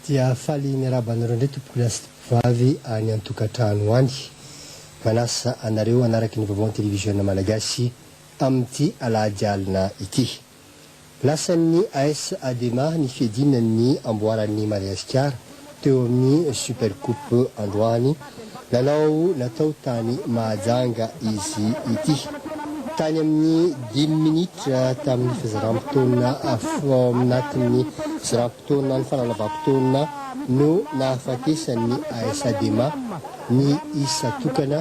dia faly niarabanareo ndray tompoko lasy vavy any an-tokantrano any manasa anareo anaraky ny vaovao télévision malagasy amin'ity alahady alina ity. Lasan'ny AS Adema ny fiadinan'ny amboaran'ny Madagasikara teo amin'ny Super Coupe androany lalao natao tany Mahajanga izy ity. Tany amin'ny 10 minitra tamin'ny fizaram-potoana anatin'ny fizaram-potoana ny fanalavam-potoana no nahafatesan'ny AS Adema ny isa tokana.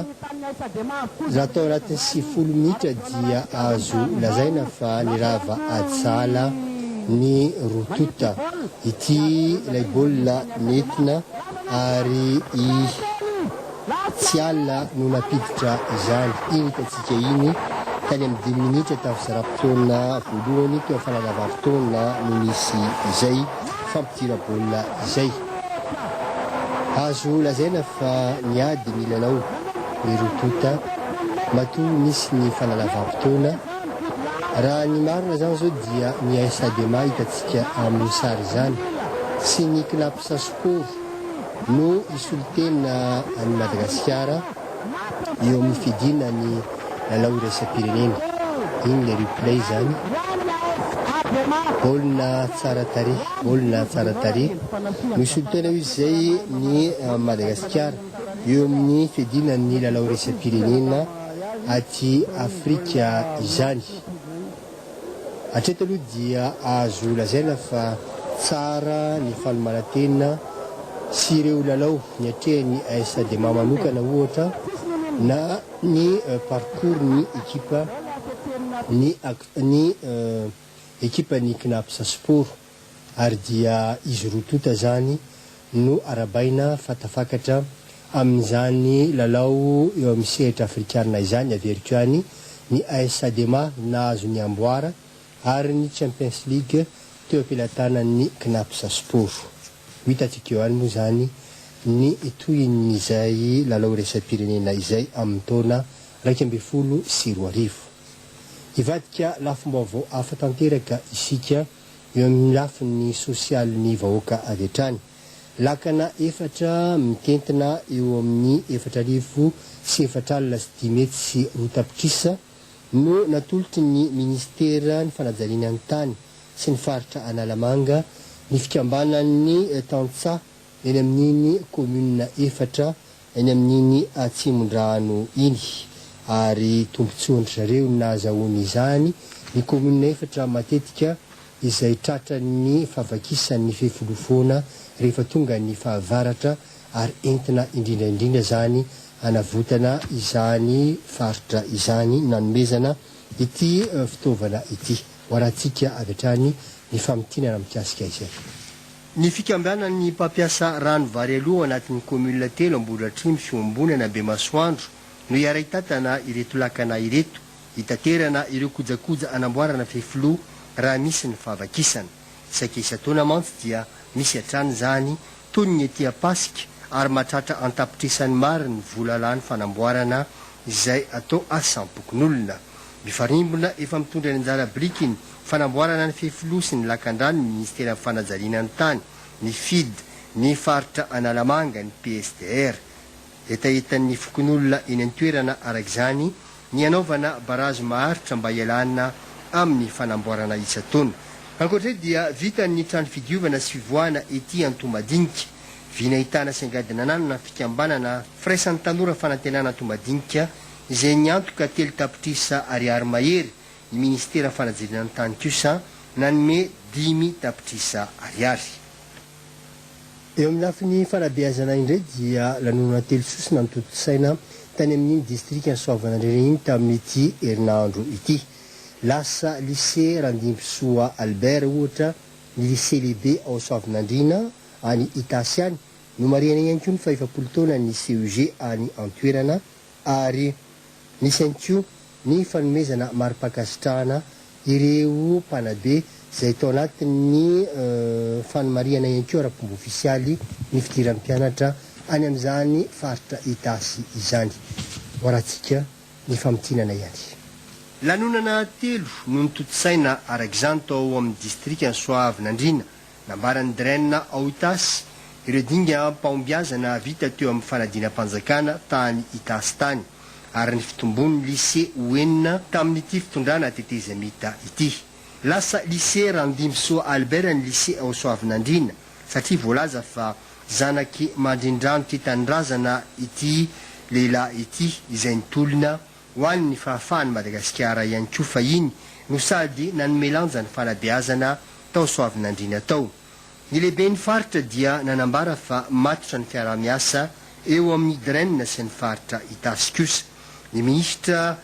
Raha tao anatin'ny 90 minitra dia azo lazaina fa nirava adsala ny rotota ity ilay baolina nentina ary tsy alina no napiditra izany. Iny hitantsika iny tany amin'ny 10 minitra tamin'ny fizaram-potoana voalohany teo amin'ny fanalavam-potoana no nisy izay fampidira baolina izay. Azo lazaina fa niady ny lalao ny rotota matoa nisy ny fanalavam-potoana. Raha ny marina zany zao dia ny AS Adema hitantsika amin'ny sary izany sy ny Knapsa Sport no isolitena any Madagasikara eo amin'ny fidina ny lalao iraisam-pirenena. Iny le replay zany baolina tsara tarehy no isolitena io izay ny Madagasikara eo amin'ny fidina ny lalao iraisam-pirenena aty Afrika izany. Hatreto aloha dia azo lazaina fa tsara ny fanomanantena sy ireo lalao ny atrehan'ny AS Adema manokana ohatra na ny parcours ny ekipa ny Knapsa Sport ary dia izy rotota zany no arabaina fatafakatra amin'izany lalao eo amin'ny sehatra afrikana izany averiko any ny AS Adema nahazo ny amboara ary ny Champions League teo ampelantanan'ny Knapsa Sport. Hitantsika eo any moa zany ny tohin'izay lalao iraisam-pirenena izay amin'ny taona 2024. Ivadika lafim-baovao hafa tanteraka isika eo amin'ny lafin'ny sosialin'ny vahoaka avy hatrany. Lakana 4 mitentina eo amin'ny 4,410 tapitrisa no natolotry ny ministera ny fanajaliana ny tany sy ny faritra Analamanga ny fikambanan'ny Tantsa eny amin'iny commune 4 eny amin'iny Atsimondrano iny ary tombontsoandry zareo nazahoany izany ny commune 4 matetika izay tratran'ny fahavakisan'ny fifolofona rehefa tonga ny fahavaratra ary entina indrindraindrindra zany anavotana izany faritra izany nanomezana ity fitaovana ity ho arahantsika avy hatrany ny famitinana mikasika izay. Ny fikambanan'ny mpampiasa rano vary aloha anatin'ny commune 3 Ambolatrimo Fiombonana Bemasoandro no iaraitatana ireto lakana ireto hitaterana ireo kojakoja anamboarana fefilo raha misy ny fahavakisana. Saika isa-taona mantsy dia misy hatrany zany toy ny ety Pasika ary mahatratra antapitrisan'ny maro ny vola lany fanamboarana izay atao asampokon'olona. Mifarimbona efa mitondra ny anjara blikiny fanamboarana ny fefilo sy ny lakan-drano ny ministera fanajaliana ny tany, ny FID, ny faritra Analamanga, ny PSDR. Etaetan'ny fokon'olona eny an-toerana arak'izany ny anaovana barazo maharitra mba ialana amin'ny fanamboarana isa-taona. Ankoatr'izay dia vita ny trano fidiovana sy fivoahana ety Antomadinika. Vinahitana sy angadina nanona fikambanana Fraisan'ny Tanora Fanantenana Tomadinika izay niantoka 3 tapitrisa ariary mahery ny ministera fanajaliana ny tany kosa nanome 5 tapitrisa ariary. Eo amin'ny lafin'ny fanabeazana indray dia lanonana telososina nitotosaina tany amin'iny district ny Soavanandreny iny tamin'ity herinandro ity. Lasa lycée Randimbisoa Albert ohatra ny lycée lehibe ao Soavinandrina any Itasy any no mariana ihany koa ny fahefapolo taona ny CEG any Antoerana ary nisy ihany koa ny fanomezana mari-pakasitrahana ireo mpanabe izay tao anatin'ny fanomariana ihany koa ara-pomba ofisialy ny fidiran'ny mpianatra any amin'izany faritra Itasy izany. Ho arahantsika ny famitinana ihany. Lanonana 3 no nitotosaina arak'izany tao amin'ny district ny Soavinandrina nambaran'ny Drenna ao Itasy ireo dinga mpahombiazana vita teo amin'ny fanadinam-panjakana tany itasy tany ary ny fitombon'ny lycée hoenina tamin'ity fitondrana tetezamita ity. Lasa lycée Randimsoa Albert ny lycée ao Soavinandrina satria voalaza fa zanaky mandrindrano ty tanindrazana ity lehilahy ity izay nitolona ho an'ny fahafahany Madagasikara ihany koa fa iny no sady nanome lanja ny fanabeazana tao Soavinandrina tao. Ny lehiben'ny faritra dia nanambara fa matotra ny fiara-miasa eo amin'ny draine sy ny faritra itasy kosa. Ny ministra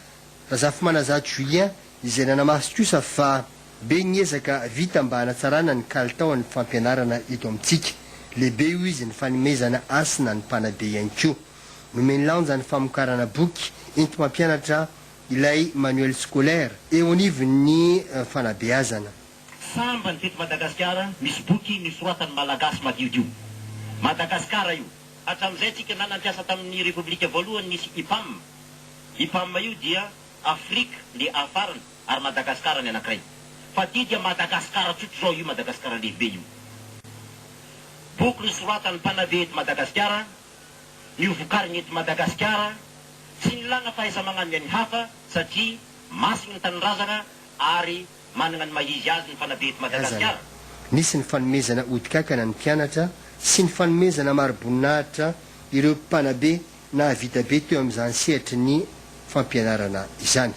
Razafy Julien izay nanamaso kosa fa be ny ezaka vita mba hanatsarana ny kalitaon'ny fampianarana eto amintsika. Lehibe io izy ny fanomezana asina ny mpanabe ihany koa. Nomeny lanja ny famokarana boky enti mampianatra ilay manuel scolaire eo anivon'ny fanabeazana. Samba ny teto Madagasikara misy boky nisoratany malagasy madiodio. Madagasikara io. Hatramin'izay tsika nanampiasa tamin'ny Republika voalohany nisy IPAM. IPAM io dia Afrika le afarany ary Madagasikara ny anankiray. Fa ty dia Madagasikara tsotro zao io Madagasikara lehibe io. Boky nisoratany mpanabe eto Madagasikara, niovokariny eto Madagasikara, tsy nilana fahaiza-magnano ny hafa satria masina ny tanindrazana ary manana ny mahizy azy ny fanabe eto Madagasikara. Nisy ny fanomezana odikakana ny mpianatra sy ny fanomezana maro-boninahitra ireo mpanabe na vita be teo amin'izany sehatry ny fampianarana izany.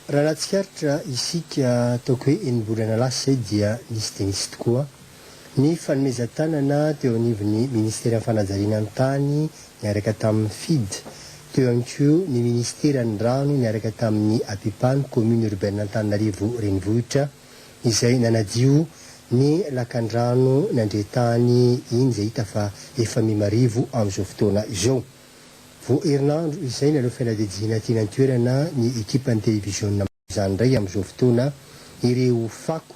Raha natsikaritra isika ataoko hoe enibolana lasa izay dia nisy dia nisy tokoa ny fanomezan-tanana teo anivon'ny ministera fanajariana ny tany niaraka tamin'ny FID, teo ihany koa ny ministera ny rano niaraka tamin'ny APIPAN commune urbaine Antananarivo renivohitra izay nanadio ny lakan-drano nandretany iny izay hita fa efa mimarivo amin'izao fotoana izao. Vo herinandro izay naleo fianadijina teny an-toerana ny ekipan'ny televisionna izany indray amin'izao fotoana ireo fako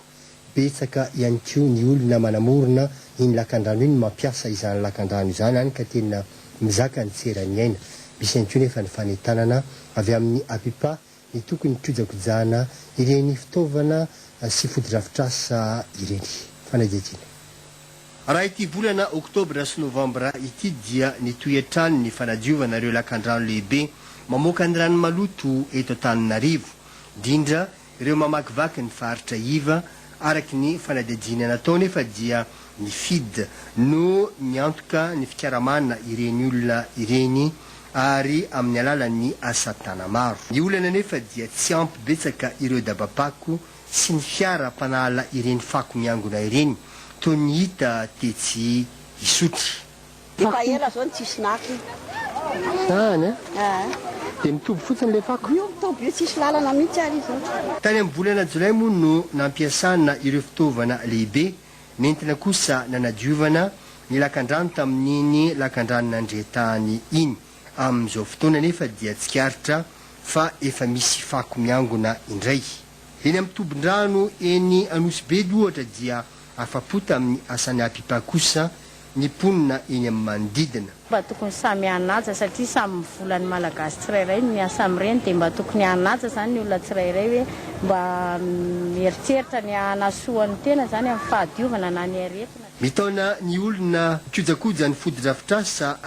betsaka ihany koa ny olona manamorona iny lakan-drano iny mampiasa izany lakan-drano izany any ka tena mizaka ny tserany aina. Misy ihany koa nefa ny fanentanana avy amin'ny APIPA ny tokony kojakojana ireny fitaovana sy fotodrafitrasa ireny. Fanadijina. Raha ity volana Oktobra sy Novambra ity dia nitoetrany ny fanadiovana ireo lakan-drano lehibe mamoaka ny rano maloto eto Antananarivo, indrindra ireo mamakivaky ny faritra iva araky ny fanadijina natao nefa dia ny FID no miantoka ny fikaramana ireny olona ireny ary amin'ny alalan'ny asa tana maro. Ny olana nefa dia tsy ampy betsaka ireo dabapako sy ny fiara mpanala ireny fako miangona ireny toy ny hita tetsy isotry. Efa ela zao ny tsisy naky. Any dia mitombo fotsiny le fako. Io mitombo io tsisy lalana mihitsy ary izao. Tany amin'ny volana Jolay moa no nampiasana ireo fitaovana lehibe nentina kosa nanadiovana ny lakan-drano tamin'iny lakan-drano nandretany iny. Amin'izao fotoana nefa dia tsikaritra fa efa misy fako miangona indray. Eny amin'ny tombon-drano eny Anosibedy ohatra dia afapota amin'ny asan'ny APIPA kosa ny ponina eny amin'ny manodidina. Mba tokony samy hanaja satria samy volan'ny malagasy tsirairay ny miasa amin'ireny dia mba tokony hanaja zany ny olona tsirairay hoe mba mieritreritra ny hanasoan'ny tena zany amin'ny fahadiovana na ny aretina. Mitaona ny olona kojakoja ny fotodrafitrasa